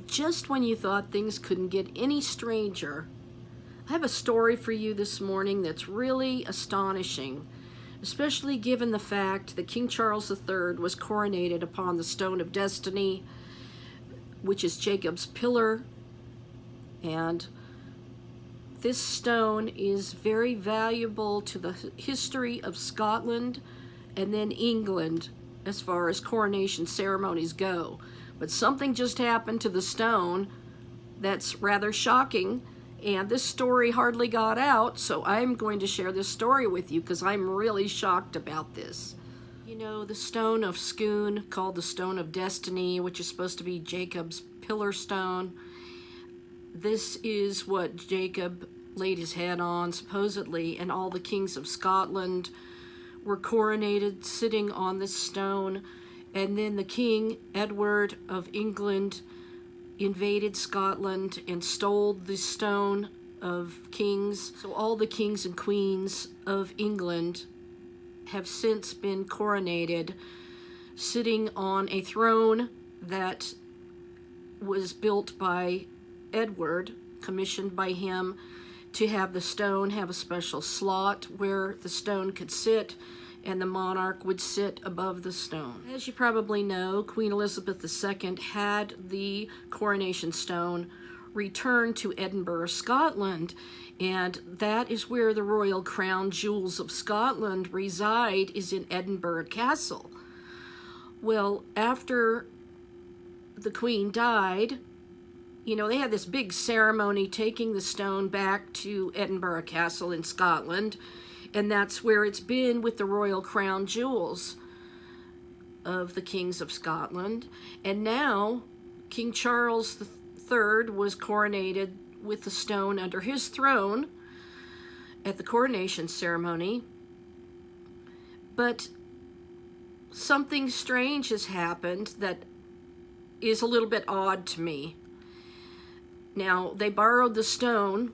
just when you thought things couldn't get any stranger, I have a story for you this morning that's really astonishing, especially given the fact that King Charles III was coronated upon the Stone of Destiny, which is Jacob's pillar. And this stone is very valuable to the history of Scotland and then England as far as coronation ceremonies go. But something just happened to the stone that's rather shocking, and this story hardly got out, so I'm going to share this story with you because I'm really shocked about this. You know, the stone of Scone, called the Stone of Destiny, which is supposed to be Jacob's pillar stone. This is what Jacob laid his head on, supposedly, and all the kings of Scotland were coronated sitting on this stone. And then the King Edward of England invaded Scotland and stole the stone of kings. So all the kings and queens of England have since been coronated, sitting on a throne that was built by Edward, commissioned by him to have the stone have a special slot where the stone could sit, and the monarch would sit above the stone. As you probably know, Queen Elizabeth II had the coronation stone returned to Edinburgh, Scotland, and that is where the royal crown jewels of Scotland reside, is in Edinburgh Castle. Well, after the Queen died, you know, they had this big ceremony taking the stone back to Edinburgh Castle in Scotland, and that's where it's been with the royal crown jewels of the kings of Scotland. And now King Charles III was coronated with the stone under his throne at the coronation ceremony. But something strange has happened that is a little bit odd to me. Now, they borrowed the stone.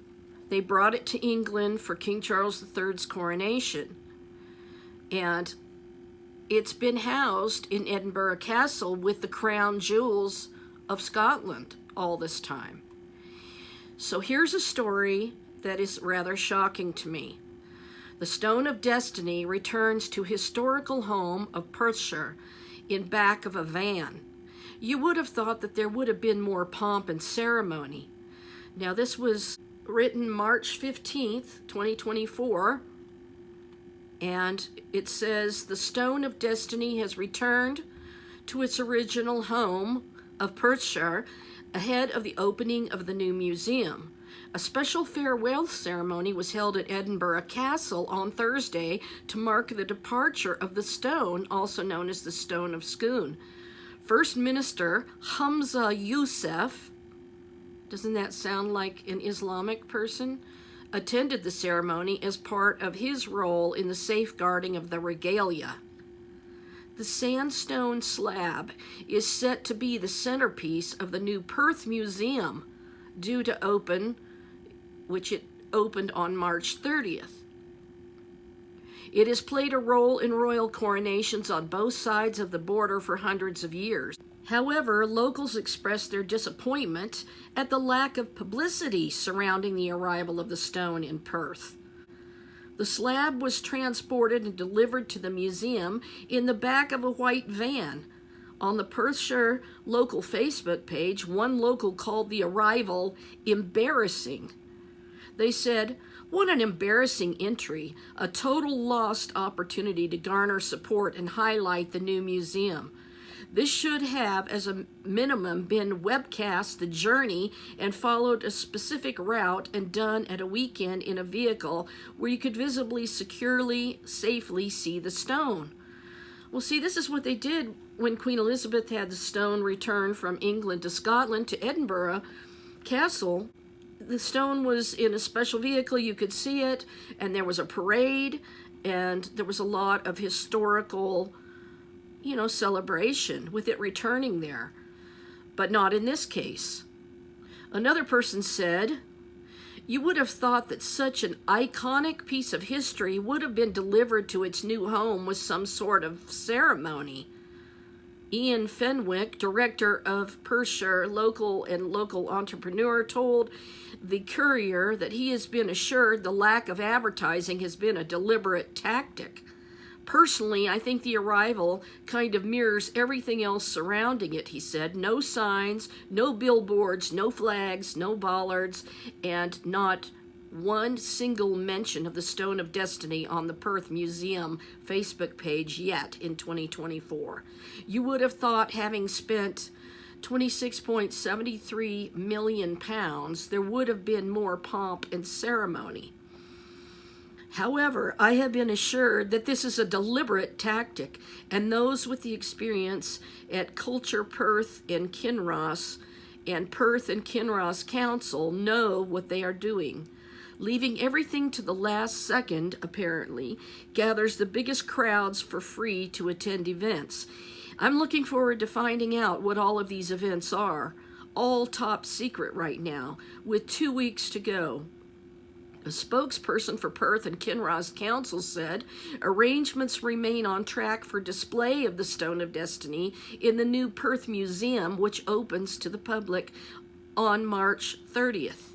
They brought it to England for King Charles III's coronation, and it's been housed in Edinburgh Castle with the crown jewels of Scotland all this time. So here's a story that is rather shocking to me. The Stone of Destiny returns to historical home of Perthshire in back of a van. You would have thought that there would have been more pomp and ceremony. Now, this was written March 15th, 2024, and it says, "The Stone of Destiny has returned to its original home of Perthshire ahead of the opening of the new museum. A special farewell ceremony was held at Edinburgh Castle on Thursday to mark the departure of the stone, also known as the Stone of Scone. First Minister Hamza Youssef," doesn't that sound like an Islamic person, "attended the ceremony as part of his role in the safeguarding of the regalia. The sandstone slab is set to be the centerpiece of the new Perth Museum, due to open, which it opened on March 30th. It has played a role in royal coronations on both sides of the border for hundreds of years. However, locals expressed their disappointment at the lack of publicity surrounding the arrival of the stone in Perth. The slab was transported and delivered to the museum in the back of a white van. On the Perthshire local Facebook page, one local called the arrival embarrassing. They said, "What an embarrassing entry, a total lost opportunity to garner support and highlight the new museum. This should have, as a minimum, been webcast the journey and followed a specific route and done at a weekend in a vehicle where you could visibly, securely, safely see the stone." Well, see, this is what they did when Queen Elizabeth had the stone returned from England to Scotland to Edinburgh Castle. The stone was in a special vehicle, you could see it, and there was a parade, and there was a lot of historical, celebration with it returning there. But not in this case. Another person said, "You would have thought that such an iconic piece of history would have been delivered to its new home with some sort of ceremony. Ian Fenwick, director of Perthshire local entrepreneur, told the Courier that he has been assured the lack of advertising has been a deliberate tactic. Personally, I think the arrival kind of mirrors everything else surrounding it, he said. No signs, no billboards, no flags, no bollards, and not one single mention of the Stone of Destiny on the Perth Museum Facebook page yet in 2024. You would have thought, having spent £26.73 million, there would have been more pomp and ceremony. However, I have been assured that this is a deliberate tactic, and those with the experience at Culture Perth and Kinross and Perth and Kinross Council know what they are doing. Leaving everything to the last second, apparently, gathers the biggest crowds for free to attend events. I'm looking forward to finding out what all of these events are. All top secret right now, with 2 weeks to go. A spokesperson for Perth and Kinross Council said arrangements remain on track for display of the Stone of Destiny in the new Perth Museum, which opens to the public on March 30th.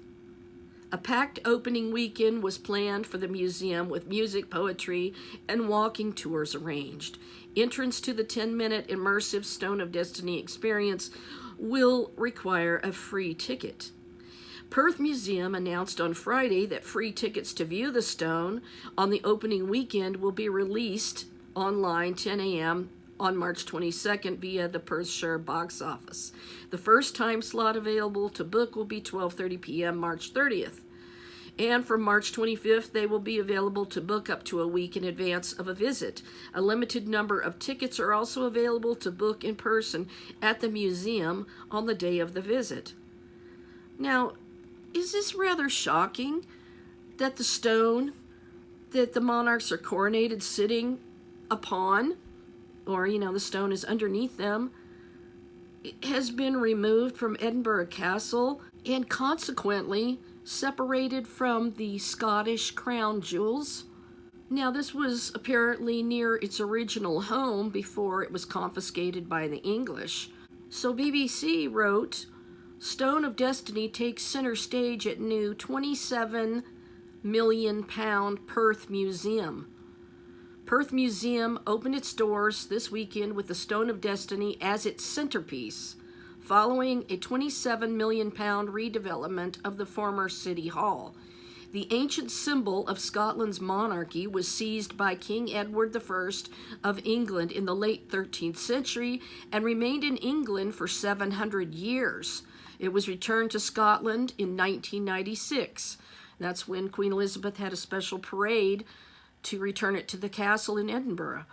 A packed opening weekend was planned for the museum with music, poetry, and walking tours arranged. Entrance to the 10-minute immersive Stone of Destiny experience will require a free ticket. Perth Museum announced on Friday that free tickets to view the stone on the opening weekend will be released online 10 a.m. on March 22nd via the Perthshire box office. The first time slot available to book will be 12:30 p.m. March 30th. And from March 25th, they will be available to book up to a week in advance of a visit. A limited number of tickets are also available to book in person at the museum on the day of the visit. Now, is this rather shocking that the stone that the monarchs are coronated sitting upon, or, the stone is underneath them, has been removed from Edinburgh Castle and consequently separated from the Scottish crown jewels? Now, this was apparently near its original home before it was confiscated by the English. So BBC wrote, Stone of Destiny takes center stage at new £27 million Perth Museum. Perth Museum opened its doors this weekend with the Stone of Destiny as its centerpiece, following a £27 million redevelopment of the former City Hall. The ancient symbol of Scotland's monarchy was seized by King Edward I of England in the late 13th century and remained in England for 700 years. It was returned to Scotland in 1996. That's when Queen Elizabeth had a special parade to return it to the castle in Edinburgh.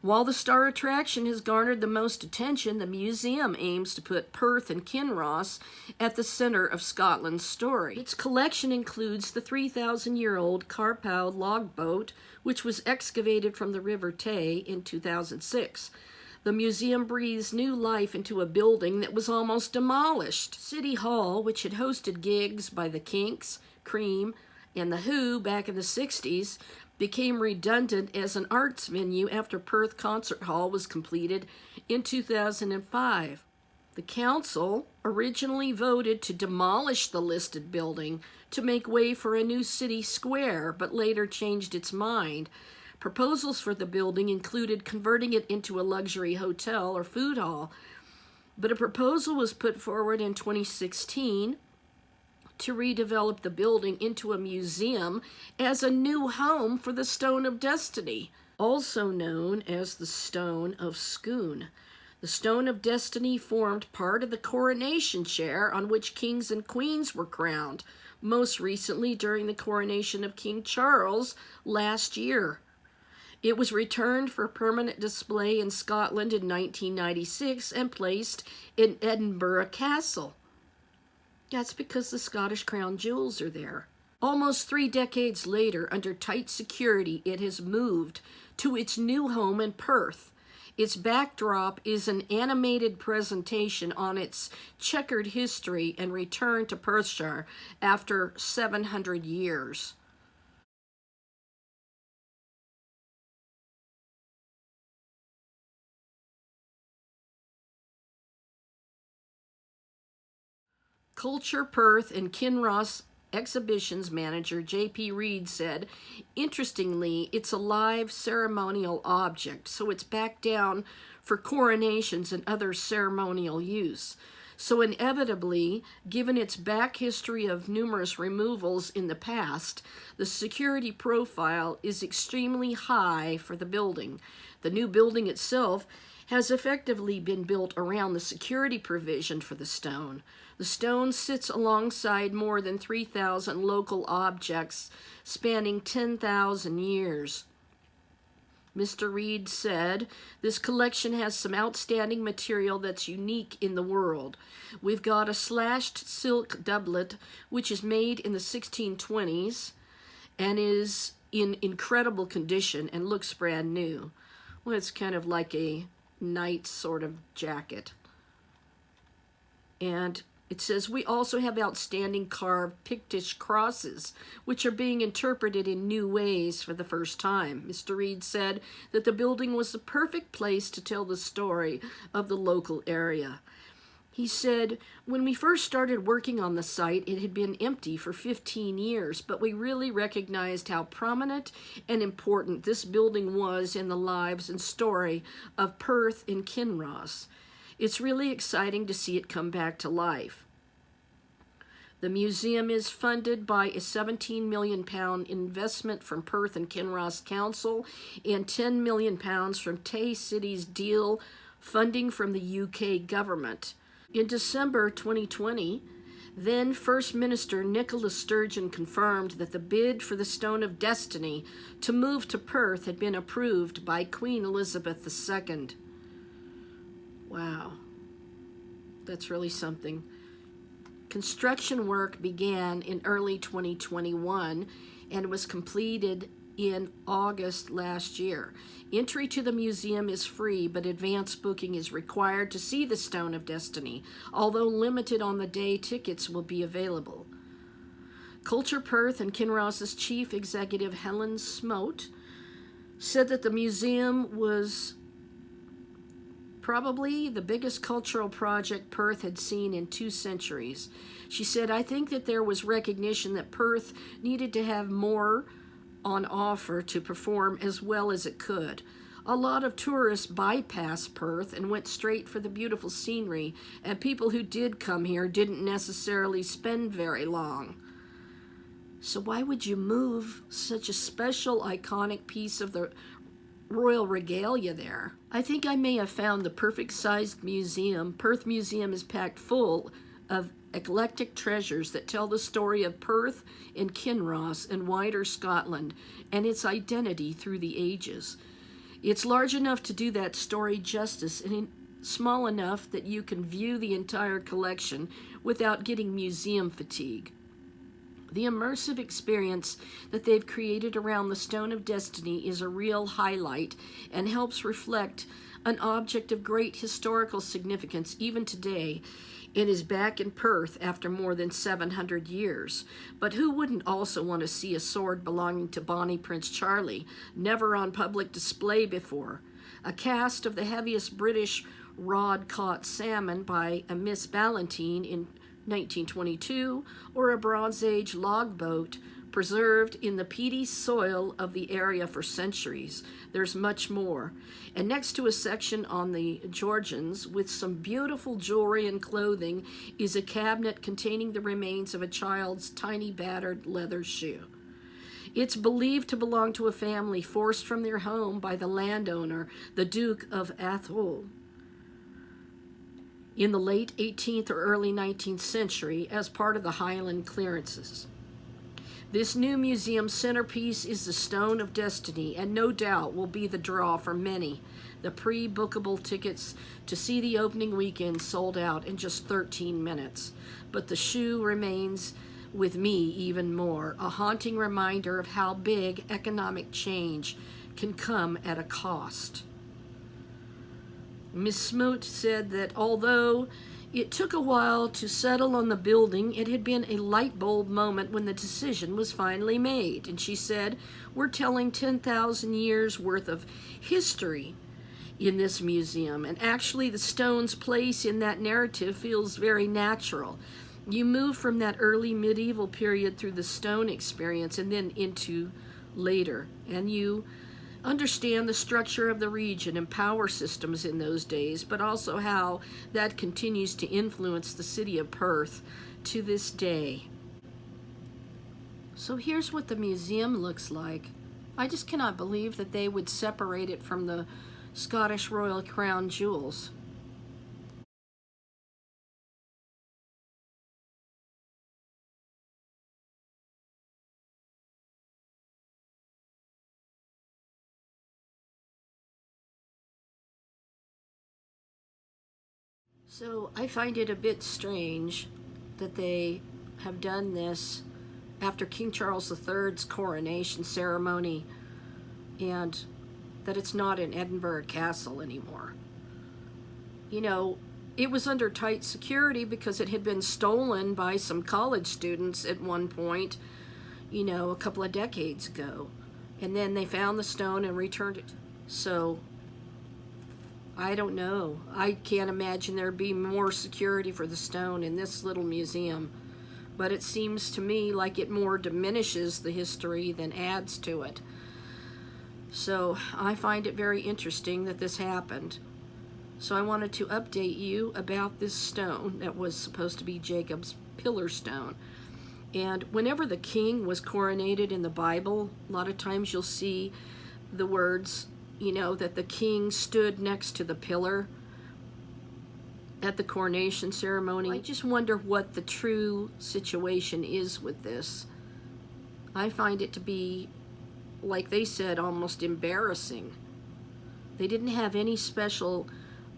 While the star attraction has garnered the most attention, the museum aims to put Perth and Kinross at the center of Scotland's story. Its collection includes the 3,000-year-old Carpow log boat, which was excavated from the River Tay in 2006. The museum breathes new life into a building that was almost demolished. City Hall, which had hosted gigs by the Kinks, Cream, and The Who back in the 60s, became redundant as an arts venue after Perth Concert Hall was completed in 2005. The council originally voted to demolish the listed building to make way for a new city square, but later changed its mind. Proposals for the building included converting it into a luxury hotel or food hall, but a proposal was put forward in 2016 to redevelop the building into a museum as a new home for the Stone of Destiny, also known as the Stone of Scone. The Stone of Destiny formed part of the Coronation chair on which kings and queens were crowned, most recently during the coronation of King Charles last year. It was returned for permanent display in Scotland in 1996 and placed in Edinburgh Castle. That's because the Scottish crown jewels are there. Almost 3 decades later, under tight security, it has moved to its new home in Perth. Its backdrop is an animated presentation on its checkered history and return to Perthshire after 700 years. Culture Perth and Kinross exhibitions manager J.P. Reed said, interestingly, it's a live ceremonial object, so it's back down for coronations and other ceremonial use. So inevitably, given its back history of numerous removals in the past, the security profile is extremely high for the building. The new building itself has effectively been built around the security provision for the stone. The stone sits alongside more than 3,000 local objects spanning 10,000 years. Mr. Reed said, this collection has some outstanding material that's unique in the world. We've got a slashed silk doublet, which is made in the 1620s and is in incredible condition and looks brand new. Well, it's kind of like a knight's sort of jacket. And it says, we also have outstanding carved Pictish crosses, which are being interpreted in new ways for the first time. Mr. Reed said that the building was the perfect place to tell the story of the local area. He said, when we first started working on the site, it had been empty for 15 years, but we really recognized how prominent and important this building was in the lives and story of Perth and Kinross. It's really exciting to see it come back to life. The museum is funded by a £17 million investment from Perth and Kinross Council and £10 million from Tay City's deal funding from the UK government. In December 2020, then First Minister Nicola Sturgeon confirmed that the bid for the Stone of Destiny to move to Perth had been approved by Queen Elizabeth II. Wow, that's really something. Construction work began in early 2021 and was completed in August last year. Entry to the museum is free, but advance booking is required to see the Stone of Destiny, although limited on the day tickets will be available. Culture Perth and Kinross's chief executive Helen Smote said that the museum was probably the biggest cultural project Perth had seen in 2 centuries. She said, I think that there was recognition that Perth needed to have more on offer to perform as well as it could. A lot of tourists bypassed Perth and went straight for the beautiful scenery, and people who did come here didn't necessarily spend very long. So why would you move such a special, iconic piece of the royal regalia there? I think I may have found the perfect sized museum. Perth Museum is packed full of eclectic treasures that tell the story of Perth and Kinross and wider Scotland and its identity through the ages. It's large enough to do that story justice and small enough that you can view the entire collection without getting museum fatigue. The immersive experience that they've created around the Stone of Destiny is a real highlight and helps reflect an object of great historical significance even today. It is back in Perth after more than 700 years. But who wouldn't also want to see a sword belonging to Bonnie Prince Charlie, never on public display before? A cast of the heaviest British rod-caught salmon by a Miss Ballantine in 1922, or a Bronze Age logboat preserved in the peaty soil of the area for centuries. There's much more. And next to a section on the Georgians with some beautiful jewelry and clothing is a cabinet containing the remains of a child's tiny battered leather shoe. It's believed to belong to a family forced from their home by the landowner, the Duke of Atholl, in the late 18th or early 19th century as part of the Highland clearances. This new museum centerpiece is the Stone of Destiny, and no doubt will be the draw for many. The pre-bookable tickets to see the opening weekend sold out in just 13 minutes. But the shoe remains with me even more, a haunting reminder of how big economic change can come at a cost. Ms. Smoot said that although it took a while to settle on the building, it had been a light bulb moment when the decision was finally made. And she said, we're telling 10,000 years worth of history in this museum, and actually the stone's place in that narrative feels very natural. You move from that early medieval period through the stone experience and then into later, and you understand the structure of the region and power systems in those days, but also how that continues to influence the city of Perth to this day. So here's what the museum looks like. I just cannot believe that they would separate it from the Scottish Royal Crown Jewels. So I find it a bit strange that they have done this after King Charles III's coronation ceremony, and that it's not in Edinburgh Castle anymore. You know, it was under tight security because it had been stolen by some college students at one point, you know, a couple of decades ago. And then they found the stone and returned it. So, I don't know. I can't imagine there'd be more security for the stone in this little museum. But it seems to me like it more diminishes the history than adds to it. So I find it very interesting that this happened. So I wanted to update you about this stone that was supposed to be Jacob's pillar stone. And whenever the king was coronated in the Bible, a lot of times you'll see the words, you know, that the king stood next to the pillar at the coronation ceremony. I just wonder what the true situation is with this. I find it to be, like they said, almost embarrassing. They didn't have any special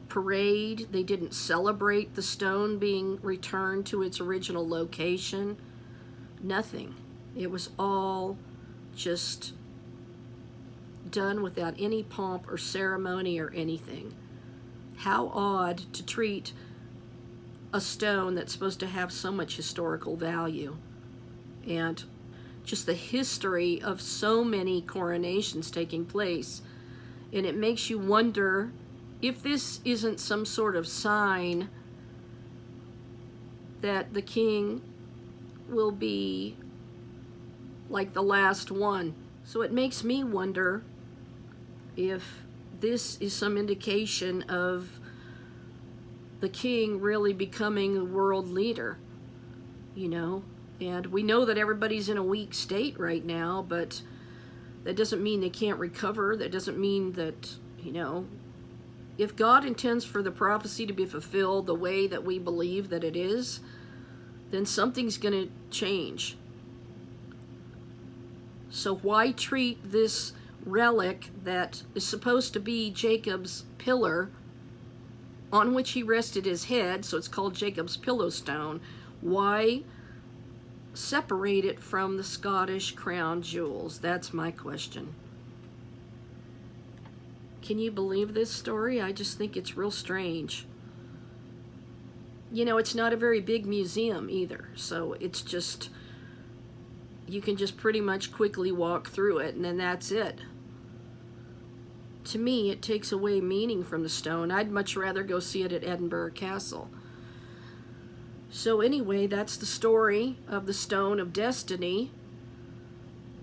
parade. They didn't celebrate the stone being returned to its original location. Nothing. It was all just done without any pomp or ceremony or anything. How odd to treat a stone that's supposed to have so much historical value. And just the history of so many coronations taking place. And it makes you wonder if this isn't some sort of sign that the king will be like the last one. So it makes me wonder if this is some indication of the king really becoming a world leader, you know. And we know that everybody's in a weak state right now, but that doesn't mean they can't recover. That doesn't mean that, you know, if God intends for the prophecy to be fulfilled the way that we believe that it is, then something's going to change. So why treat this relic that is supposed to be Jacob's pillar on which he rested his head, so it's called Jacob's pillow stone, why separate it from the Scottish crown jewels? That's my question. Can you believe this story? I just think it's real strange. You know, it's not a very big museum either, so it's just, you can just pretty much quickly walk through it and then that's it. To me, it takes away meaning from the stone. I'd much rather go see it at Edinburgh Castle. So anyway, that's the story of the Stone of Destiny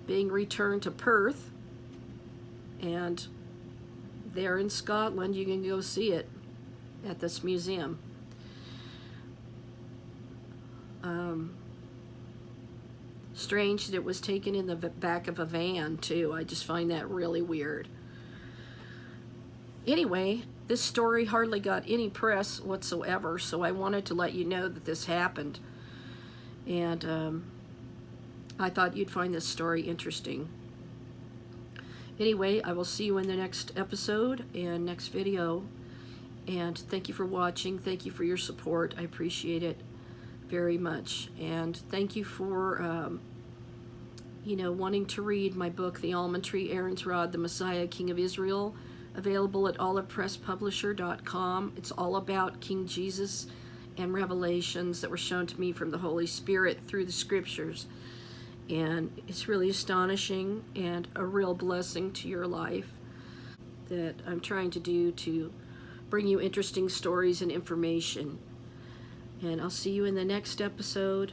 being returned to Perth. And there in Scotland, you can go see it at this museum. Strange that it was taken in the back of a van, too. I just find that really weird. Anyway, this story hardly got any press whatsoever, so I wanted to let you know that this happened. And I thought you'd find this story interesting. Anyway, I will see you in the next episode and next video. And thank you for watching. Thank you for your support. I appreciate it very much. And thank you for, you know, wanting to read my book, The Almond Tree, Aaron's Rod, The Messiah, King of Israel, available at olivepresspublisher.com. It's all about King Jesus and revelations that were shown to me from the Holy Spirit through the scriptures. And it's really astonishing and a real blessing to your life that I'm trying to do to bring you interesting stories and information. And I'll see you in the next episode.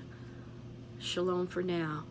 Shalom for now.